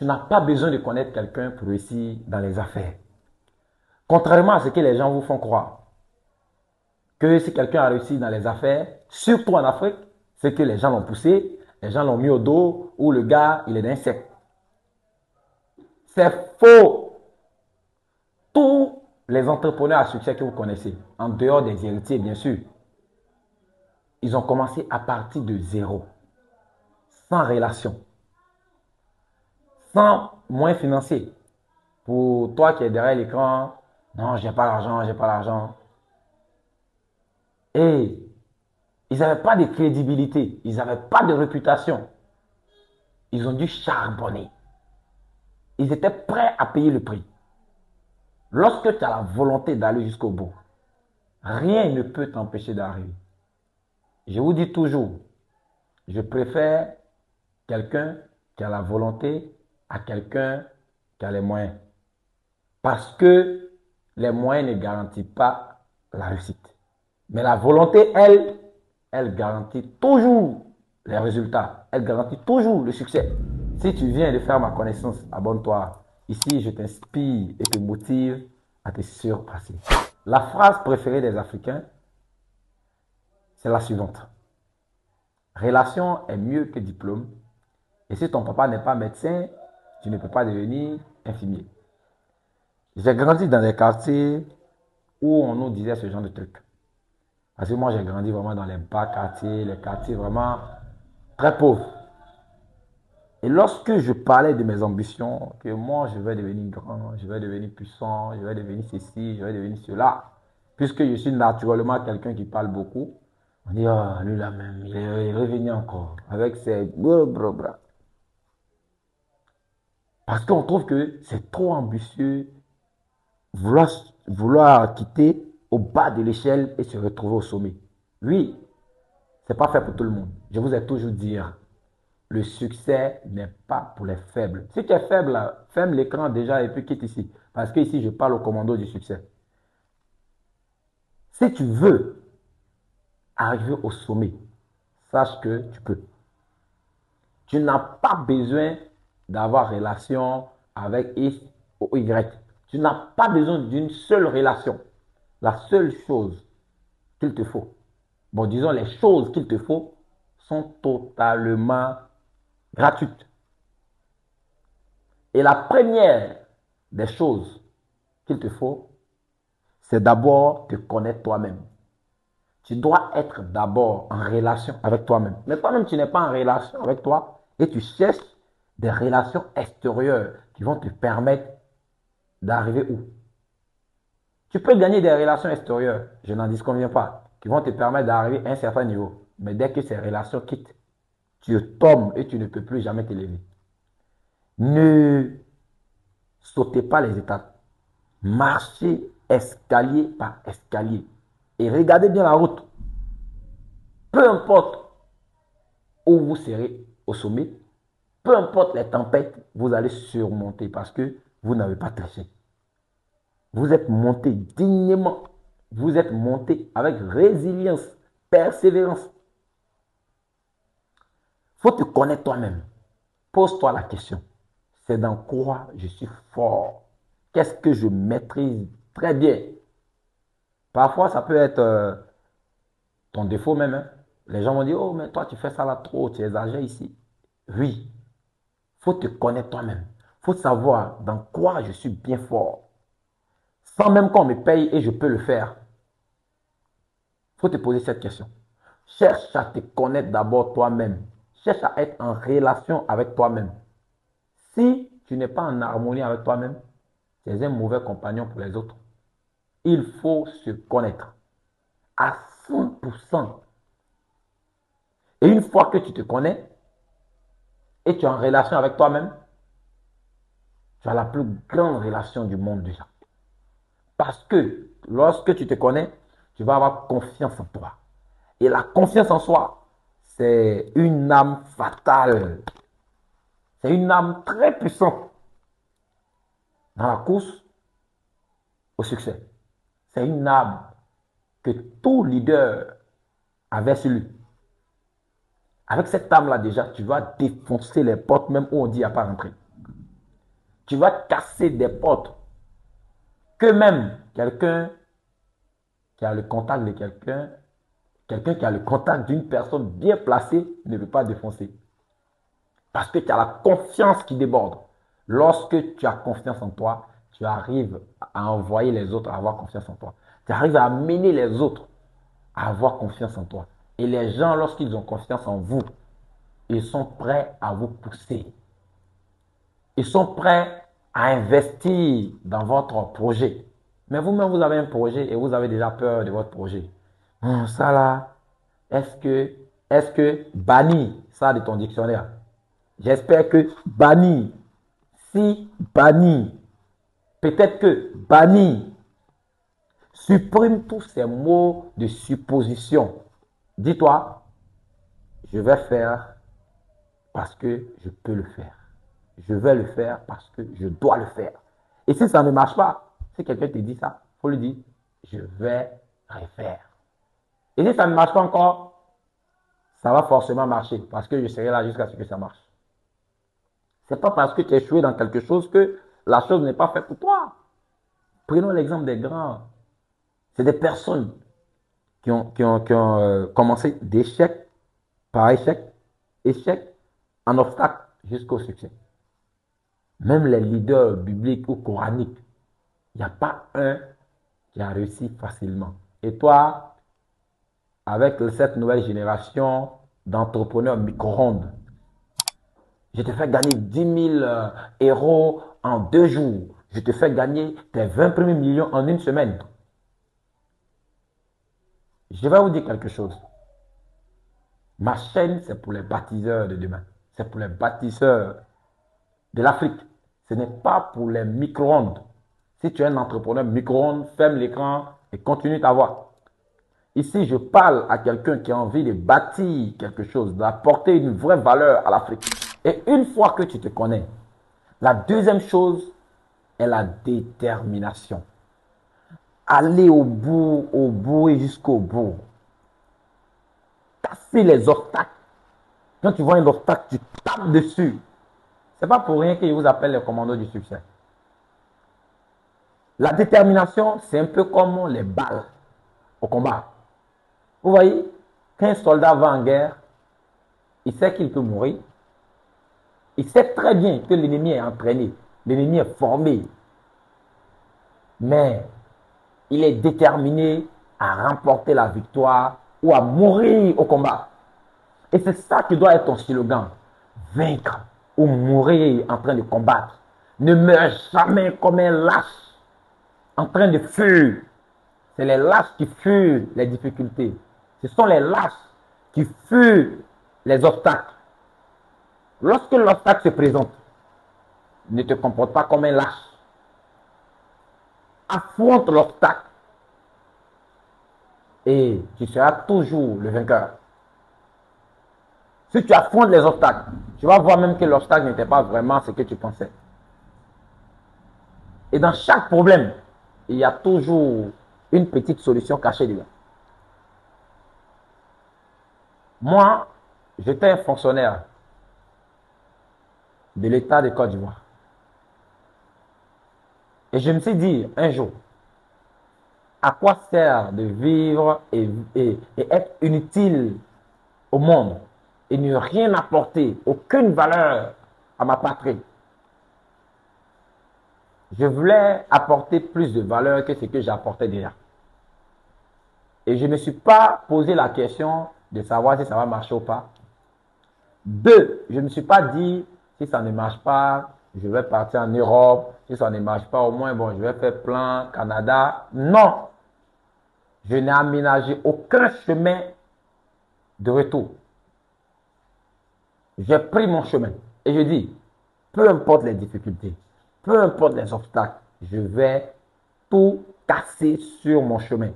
Tu n'as pas besoin de connaître quelqu'un pour réussir dans les affaires. Contrairement à ce que les gens vous font croire, que si quelqu'un a réussi dans les affaires, surtout en Afrique, c'est que les gens l'ont poussé, les gens l'ont mis au dos, ou le gars, il est d'un secte. C'est faux. Tous les entrepreneurs à succès que vous connaissez, en dehors des héritiers, bien sûr, ils ont commencé à partir de zéro, sans relation, sans moyens financiers. Pour toi qui es derrière l'écran, non, j'ai pas l'argent, j'ai pas l'argent. Et ils n'avaient pas de crédibilité, ils n'avaient pas de réputation. Ils ont dû charbonner. Ils étaient prêts à payer le prix. Lorsque tu as la volonté d'aller jusqu'au bout, rien ne peut t'empêcher d'arriver. Je vous dis toujours, je préfère quelqu'un qui a la volonté à quelqu'un qui a les moyens. Parce que les moyens ne garantissent pas la réussite. Mais la volonté, elle garantit toujours les résultats. Elle garantit toujours le succès. Si tu viens de faire ma connaissance, abonne-toi. Ici, je t'inspire et te motive à te surpasser. La phrase préférée des Africains, c'est la suivante. Relation est mieux que diplôme. Et si ton papa n'est pas médecin, tu ne peux pas devenir infirmier. J'ai grandi dans des quartiers où on nous disait ce genre de trucs. Parce que moi, j'ai grandi vraiment dans les bas quartiers, les quartiers vraiment très pauvres. Et lorsque je parlais de mes ambitions, que moi, je vais devenir grand, je vais devenir puissant, je vais devenir ceci, je vais devenir cela, puisque je suis naturellement quelqu'un qui parle beaucoup, on dit, oh, lui là même, il est revenu encore avec ses bras. Parce qu'on trouve que c'est trop ambitieux vouloir quitter au bas de l'échelle et se retrouver au sommet. Oui, c'est pas fait pour tout le monde. Je vous ai toujours dit, le succès n'est pas pour les faibles. Si tu es faible, ferme l'écran déjà et puis quitte ici. Parce que ici, je parle au commando du succès. Si tu veux arriver au sommet, sache que tu peux. Tu n'as pas besoin d'avoir relation avec X ou Y. Tu n'as pas besoin d'une seule relation. La seule chose qu'il te faut, bon, disons les choses qu'il te faut, sont totalement gratuites. Et la première des choses qu'il te faut, c'est d'abord te connaître toi-même. Tu dois être d'abord en relation avec toi-même. Mais toi-même, tu n'es pas en relation avec toi et tu cherches des relations extérieures qui vont te permettre d'arriver où? Tu peux gagner des relations extérieures, je n'en disconviens pas, qui vont te permettre d'arriver à un certain niveau. Mais dès que ces relations quittent, tu tombes et tu ne peux plus jamais t'élever. Ne sautez pas les étapes. Marchez escalier par escalier. Et regardez bien la route. Peu importe où vous serez au sommet, peu importe les tempêtes, vous allez surmonter parce que vous n'avez pas triché. Vous êtes monté dignement. Vous êtes monté avec résilience, persévérance. Il faut te connaître toi-même. Pose-toi la question. C'est dans quoi je suis fort? Qu'est-ce que je maîtrise très bien? Parfois, ça peut être ton défaut même. Hein. Les gens vont dire, oh, mais toi, tu fais ça là trop, tu exagères ici. Oui, il faut te connaître toi-même. Il faut savoir dans quoi je suis bien fort. Sans même qu'on me paye et je peux le faire. Il faut te poser cette question. Cherche à te connaître d'abord toi-même. Cherche à être en relation avec toi-même. Si tu n'es pas en harmonie avec toi-même, tu es un mauvais compagnon pour les autres. Il faut se connaître à 100%. Et une fois que tu te connais et tu es en relation avec toi-même, tu as la plus grande relation du monde déjà. Parce que lorsque tu te connais, tu vas avoir confiance en toi. Et la confiance en soi, c'est une âme fatale. C'est une âme très puissante dans la course au succès. C'est une âme que tout leader avait sur lui. Avec cette âme-là déjà, tu vas défoncer les portes même où on dit il n'y a pas rentrer. Tu vas casser des portes que même quelqu'un qui a le contact de quelqu'un qui a le contact d'une personne bien placée ne peut pas défoncer. Parce que tu as la confiance qui déborde. Lorsque tu as confiance en toi, tu arrives à envoyer les autres à avoir confiance en toi. Tu arrives à amener les autres à avoir confiance en toi. Et les gens, lorsqu'ils ont confiance en vous, ils sont prêts à vous pousser. Ils sont prêts à investir dans votre projet. Mais vous-même, vous avez un projet et vous avez déjà peur de votre projet. Ça là, est-ce que banni ça de ton dictionnaire? J'espère que banni, si banni, peut-être que banni, supprime tous ces mots de supposition. Dis-toi, je vais faire parce que je peux le faire. Je vais le faire parce que je dois le faire. Et si ça ne marche pas, si quelqu'un te dit ça, il faut lui dire, je vais refaire. Et si ça ne marche pas encore, ça va forcément marcher parce que je serai là jusqu'à ce que ça marche. Ce n'est pas parce que tu as échoué dans quelque chose que la chose n'est pas faite pour toi. Prenons l'exemple des grands. C'est des personnes qui ont commencé d'échec par échec en obstacle jusqu'au succès. Même les leaders bibliques ou coraniques, il n'y a pas un qui a réussi facilement. Et toi, avec cette nouvelle génération d'entrepreneurs micro-ondes, je te fais gagner 10 000 euros en 2 jours. Je te fais gagner tes 20 premiers millions en une semaine. Je vais vous dire quelque chose. Ma chaîne, c'est pour les bâtisseurs de demain. C'est pour les bâtisseurs de l'Afrique. Ce n'est pas pour les micro-ondes. Si tu es un entrepreneur micro-ondes, ferme l'écran et continue ta voie. Ici, je parle à quelqu'un qui a envie de bâtir quelque chose, d'apporter une vraie valeur à l'Afrique. Et une fois que tu te connais, la deuxième chose est la détermination. Aller au bout et jusqu'au bout. Casser les obstacles. Quand tu vois un obstacle, tu tapes dessus. Ce n'est pas pour rien que je vous appelle les commandos du succès. La détermination, c'est un peu comme les balles au combat. Vous voyez, quand un soldat va en guerre, il sait qu'il peut mourir. Il sait très bien que l'ennemi est entraîné, l'ennemi est formé. Mais il est déterminé à remporter la victoire ou à mourir au combat. Et c'est ça qui doit être ton slogan. Vaincre ou mourir en train de combattre. Ne meurs jamais comme un lâche en train de fuir. C'est les lâches qui fuient les difficultés. Ce sont les lâches qui fuient les obstacles. Lorsque l'obstacle se présente, ne te comporte pas comme un lâche. Affronte l'obstacle et tu seras toujours le vainqueur. Si tu affrontes les obstacles, tu vas voir même que l'obstacle n'était pas vraiment ce que tu pensais. Et dans chaque problème, il y a toujours une petite solution cachée dedans. Moi, j'étais un fonctionnaire de l'État de Côte d'Ivoire. Et je me suis dit un jour, à quoi sert de vivre et être inutile au monde et ne rien apporter, aucune valeur à ma patrie? Je voulais apporter plus de valeur que ce que j'apportais déjà. Et je ne me suis pas posé la question de savoir si ça va marcher ou pas. Deux, je ne me suis pas dit, si ça ne marche pas, je vais partir en Europe. Si ça ne marche pas, au moins, bon, je vais faire plein Canada. Non. Je n'ai aménagé aucun chemin de retour. J'ai pris mon chemin. Et je dis, peu importe les difficultés, peu importe les obstacles, je vais tout casser sur mon chemin.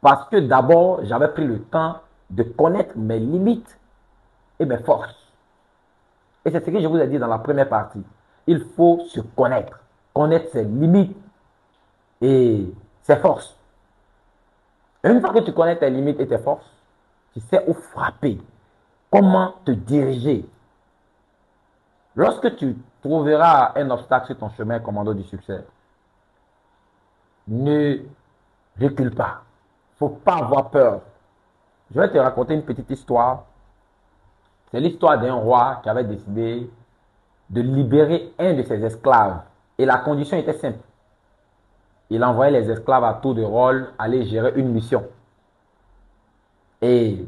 Parce que d'abord, j'avais pris le temps de connaître mes limites et mes forces. Et c'est ce que je vous ai dit dans la première partie. Il faut se connaître. Connaître ses limites et ses forces. Et une fois que tu connais tes limites et tes forces, tu sais où frapper, comment te diriger. Lorsque tu trouveras un obstacle sur ton chemin, commando du succès, ne recule pas. Il ne faut pas avoir peur. Je vais te raconter une petite histoire. C'est l'histoire d'un roi qui avait décidé de libérer un de ses esclaves. Et la condition était simple. Il envoyait les esclaves à tour de rôle aller gérer une mission. Et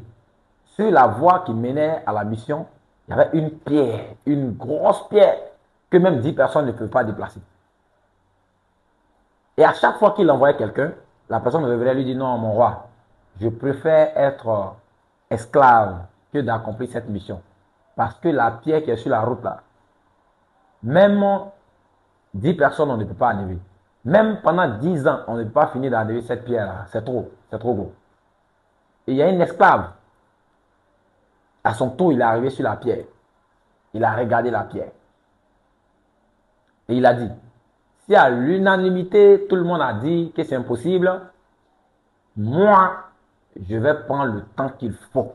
sur la voie qui menait à la mission, il y avait une pierre, une grosse pierre que même 10 personnes ne peuvent pas déplacer. Et à chaque fois qu'il envoyait quelqu'un, la personne revenait lui dire non, mon roi, je préfère être esclave que d'accomplir cette mission. Parce que la pierre qui est sur la route là, même 10 personnes, on ne peut pas enlever. Même pendant 10 ans, on ne peut pas finir d'enlever cette pierre là. C'est trop gros. Et il y a une esclave. À son tour, il est arrivé sur la pierre. Il a regardé la pierre. Et il a dit, si à l'unanimité, tout le monde a dit que c'est impossible, moi, je vais prendre le temps qu'il faut.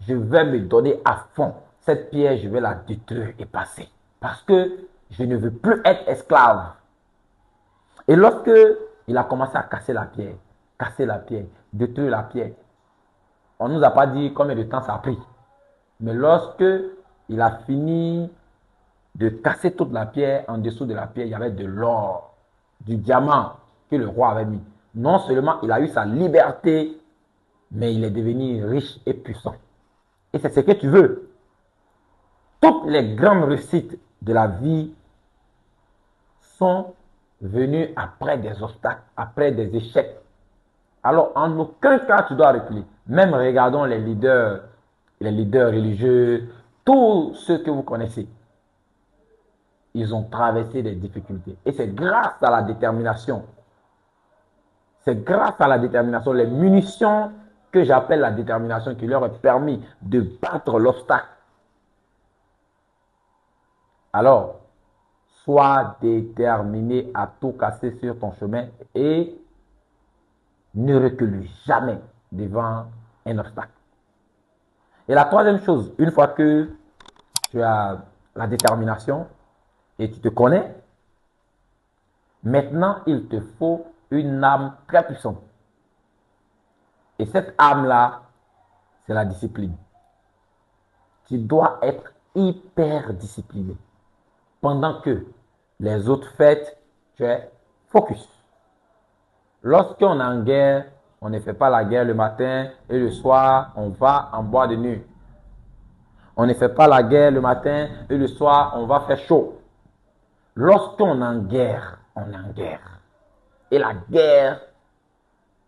Je vais me donner à fond. Cette pierre, je vais la détruire et passer. Parce que je ne veux plus être esclave. Et lorsque il a commencé à casser la pierre, détruire la pierre, on ne nous a pas dit combien de temps ça a pris. Mais lorsque il a fini de casser toute la pierre, en dessous de la pierre, il y avait de l'or, du diamant que le roi avait mis. Non seulement il a eu sa liberté, mais il est devenu riche et puissant. Et c'est ce que tu veux. Toutes les grandes réussites de la vie sont venues après des obstacles, après des échecs. Alors, en aucun cas, tu dois reculer. Même regardons les leaders religieux, tous ceux que vous connaissez. Ils ont traversé des difficultés. Et c'est grâce à la détermination. C'est grâce à la détermination, les munitions que j'appelle la détermination qui leur a permis de battre l'obstacle. Alors, sois déterminé à tout casser sur ton chemin et ne recule jamais devant un obstacle. Et la troisième chose, une fois que tu as la détermination et tu te connais, maintenant il te faut une âme très puissante. Et cette âme-là, c'est la discipline. Tu dois être hyper discipliné. Pendant que les autres fêtes, tu es focus. Lorsqu'on est en guerre, on ne fait pas la guerre le matin et le soir, on va en bois de nuit. On ne fait pas la guerre le matin et le soir, on va faire chaud. Lorsqu'on est en guerre, on est en guerre. Et la guerre,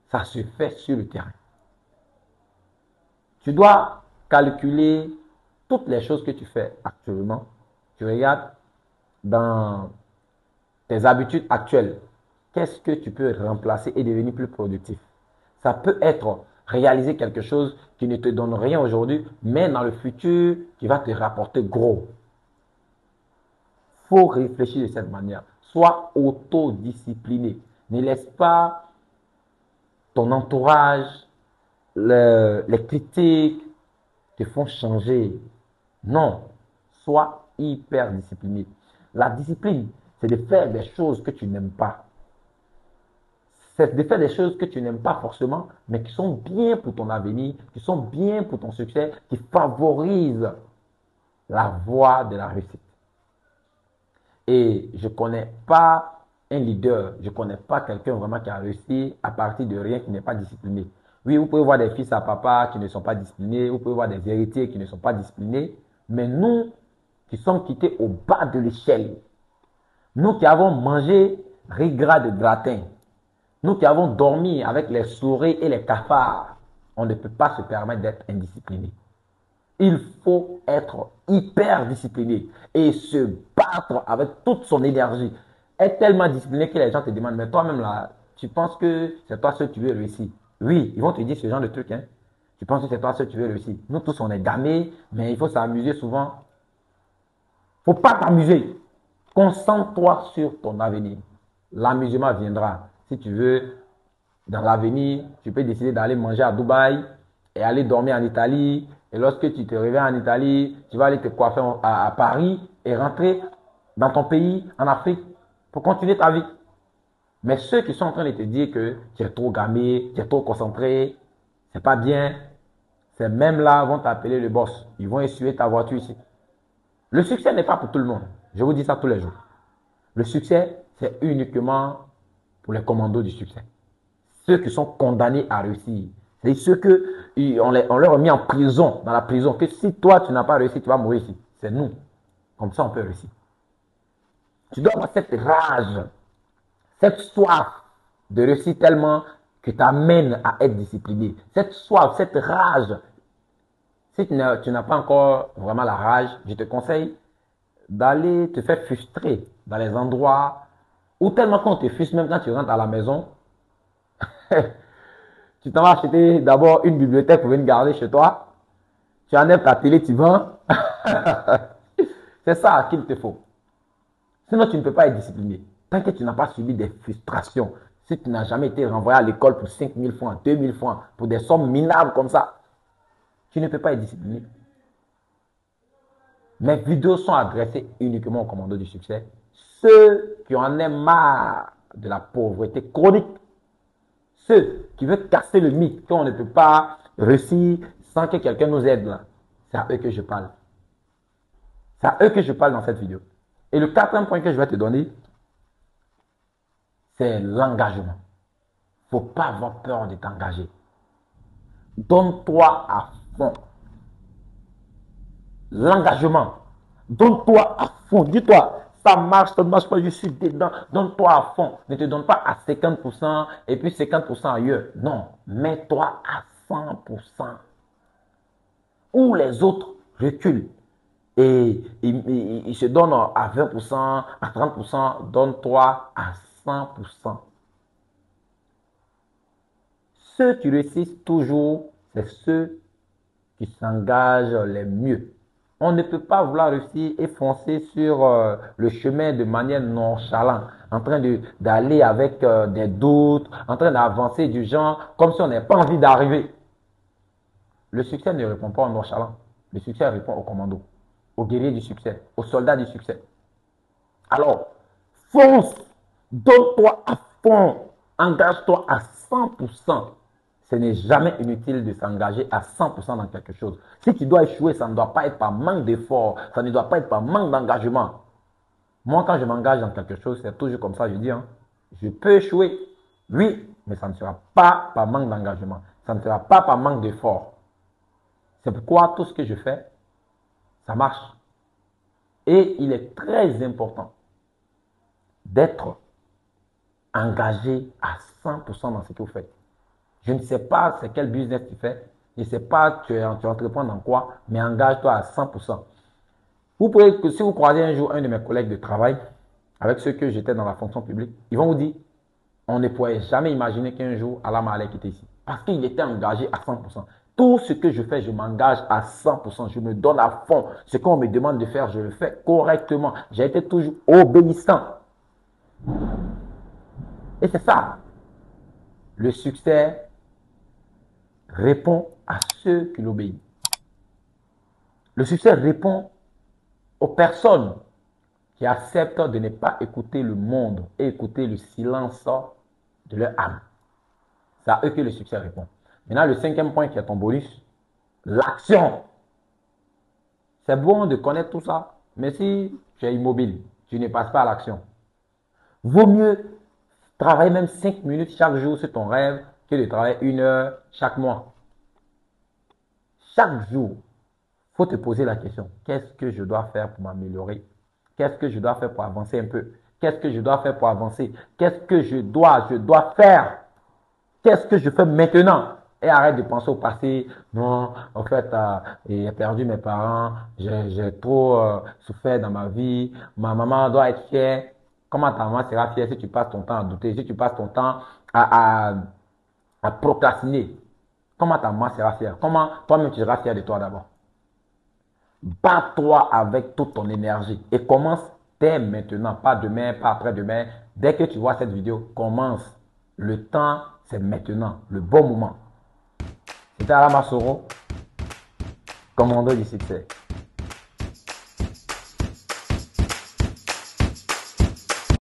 ça se fait sur le terrain. Tu dois calculer toutes les choses que tu fais actuellement. Tu regardes dans tes habitudes actuelles. Qu'est-ce que tu peux remplacer et devenir plus productif? Ça peut être réaliser quelque chose qui ne te donne rien aujourd'hui, mais dans le futur, qui va te rapporter gros. Il faut réfléchir de cette manière. Sois autodiscipliné. Ne laisse pas ton entourage, les critiques te font changer. Non, sois hyper discipliné. La discipline, c'est de faire des choses que tu n'aimes pas. C'est de faire des choses que tu n'aimes pas forcément, mais qui sont bien pour ton avenir, qui sont bien pour ton succès, qui favorisent la voie de la réussite. Et je ne connais pas un leader, je ne connais pas quelqu'un vraiment qui a réussi à partir de rien, qui n'est pas discipliné. Oui, vous pouvez voir des fils à papa qui ne sont pas disciplinés, vous pouvez voir des héritiers qui ne sont pas disciplinés, mais nous qui sommes quittés au bas de l'échelle, nous qui avons mangé riz gras de gratin, nous qui avons dormi avec les souris et les cafards, on ne peut pas se permettre d'être indiscipliné. Il faut être hyper discipliné et se battre avec toute son énergie. Être tellement discipliné que les gens te demandent, mais toi-même là, tu penses que c'est toi seul que tu veux réussir? Oui, ils vont te dire ce genre de truc. Hein. Tu penses que c'est toi seul que tu veux réussir? Nous tous, on est gamés, mais il faut s'amuser souvent. Il ne faut pas t'amuser. Concentre-toi sur ton avenir. L'amusement viendra. Si tu veux, dans l'avenir, tu peux décider d'aller manger à Dubaï et aller dormir en Italie. Et lorsque tu te réveilles en Italie, tu vas aller te coiffer à Paris et rentrer dans ton pays, en Afrique, pour continuer ta vie. Mais ceux qui sont en train de te dire que tu es trop gamé, tu es trop concentré, c'est pas bien, ces mêmes-là vont t'appeler le boss. Ils vont essuyer ta voiture ici. Le succès n'est pas pour tout le monde. Je vous dis ça tous les jours. Le succès, c'est uniquement pour les commandos du succès. Ceux qui sont condamnés à réussir. C'est ceux que on leur a mis en prison, dans la prison, que si toi, tu n'as pas réussi, tu vas mourir ici. C'est nous. Comme ça, on peut réussir. Tu dois avoir cette rage, cette soif de réussir tellement que t'amène à être discipliné. Cette soif, cette rage. Si tu n'as pas encore vraiment la rage, je te conseille d'aller te faire frustrer dans les endroits où tellement qu'on te frustre, même quand tu rentres à la maison, tu t'en vas acheter d'abord une bibliothèque pour venir garder chez toi. Tu enlèves ta télé, tu vends. C'est ça qu'il te faut. Sinon, tu ne peux pas être discipliné. Tant que tu n'as pas subi des frustrations, si tu n'as jamais été renvoyé à l'école pour 5 000 francs, 2 000 francs, pour des sommes minables comme ça, tu ne peux pas être discipliné. Mes vidéos sont adressées uniquement aux commandos du succès. Ceux qui en aiment marre de la pauvreté chronique, ceux qui veulent casser le mythe qu'on ne peut pas réussir sans que quelqu'un nous aide là, c'est à eux que je parle. C'est à eux que je parle dans cette vidéo. Et le quatrième point que je vais te donner, c'est l'engagement. Il ne faut pas avoir peur de t'engager. Donne-toi à fond. L'engagement. Donne-toi à fond. Dis-toi, ça marche pas, je suis dedans. Donne-toi à fond. Ne te donne pas à 50% et puis 50% ailleurs. Non, mets-toi à 100%. Ou les autres reculent. Et ils se donnent à 20%, à 30%. Donne-toi à 100%. Ceux qui réussissent toujours, c'est ceux qui s'engagent les mieux. On ne peut pas vouloir réussir et foncer sur le chemin de manière nonchalante, en train d'aller avec des doutes, en train d'avancer du genre, comme si on n'avait pas envie d'arriver. Le succès ne répond pas au nonchalant. Le succès répond au commando, aux guerriers du succès, aux soldats du succès. Alors, fonce, donne-toi à fond, engage-toi à 100%. Ce n'est jamais inutile de s'engager à 100% dans quelque chose. Si tu dois échouer, ça ne doit pas être par manque d'effort, ça ne doit pas être par manque d'engagement. Moi, quand je m'engage dans quelque chose, c'est toujours comme ça, je dis, je peux échouer, oui, mais ça ne sera pas par manque d'engagement, ça ne sera pas par manque d'effort. C'est pourquoi tout ce que je fais, ça marche. Et il est très important d'être engagé à 100% dans ce que vous faites. Je ne sais pas c'est quel business tu fais. Je ne sais pas tu entreprends dans quoi, mais engage-toi à 100%. Vous pouvez, si vous croisez un jour un de mes collègues de travail, avec ceux que j'étais dans la fonction publique, ils vont vous dire, on ne pourrait jamais imaginer qu'un jour, Alama allait quitter ici. Parce qu'il était engagé à 100%. Tout ce que je fais, je m'engage à 100%. Je me donne à fond. Ce qu'on me demande de faire, je le fais correctement. J'ai été toujours obéissant. Et c'est ça. Le succès répond à ceux qui l'obéissent. Le succès répond aux personnes qui acceptent de ne pas écouter le monde et écouter le silence de leur âme. C'est à eux que le succès répond. Maintenant, le cinquième point qui est ton bonus, l'action. C'est bon de connaître tout ça, mais si tu es immobile, tu ne passes pas à l'action. Vaut mieux travailler même 5 minutes chaque jour sur ton rêve que de travailler 1 heure chaque mois. Chaque jour, il faut te poser la question, qu'est-ce que je dois faire pour m'améliorer? Qu'est-ce que je dois faire pour avancer un peu? Qu'est-ce que je dois faire pour avancer? Qu'est-ce que je dois faire? Qu'est-ce que je fais maintenant? Et arrête de penser au passé. Non, en fait, j'ai perdu mes parents. J'ai trop souffert dans ma vie. Ma maman doit être fière. Comment ta maman sera fière si tu passes ton temps à douter, si tu passes ton temps à procrastiner? Comment ta maman sera fière? Comment toi-même tu seras fier de toi d'abord? Bats-toi avec toute ton énergie et commence dès maintenant, pas demain, pas après-demain. Dès que tu vois cette vidéo, commence. Le temps, c'est maintenant, le bon moment. C'était Alama Soro, commandant du succès.